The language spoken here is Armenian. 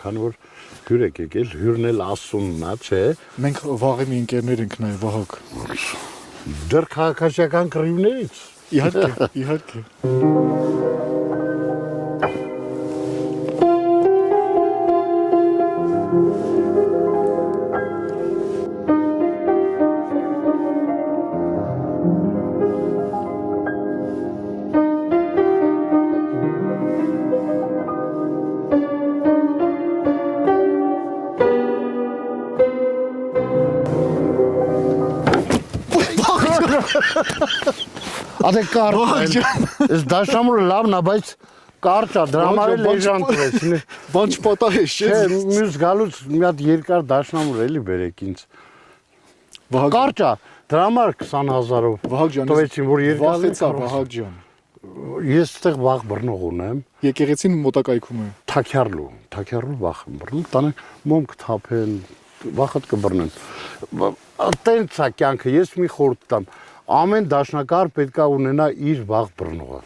Քանի որ հյուր եք եկել, հյուրն էլ Աստծունն է, չէ։ Մենք վաղի մի ընկերներ ենք նայ Վահագ։ Դեռ քաղաքացիական կռիվներից։ Իհարկե։ Ադե կարճ։ Այս դաշնամուրը լավն է, բայց կարճ է, դրա համար էլ էժան տվեց։ Բան չպատահես, չէ՞։ Չէ, մյուս գալուց մի հատ երկար դաշնամուր էլի բերեք ինձ։ Կարճ է, դրա համար 20,000-ով Վահագ ջան, տվեցին, որ երկար վախեցա Վահագ ջան։ Ես այդտեղ վաղ բռնող ունեմ։ Եկեղեցին մոտակայքում է։ Թաքյարլու վաղ եմ բռնում, տանենք մոմ կթափեն, վախդ կբռնեն։ Տենց է կյանքը, ես մի խորհուրդ տամ։ Ամեն դաշնակահար պետք է ունենա իր վաղ բռնողը։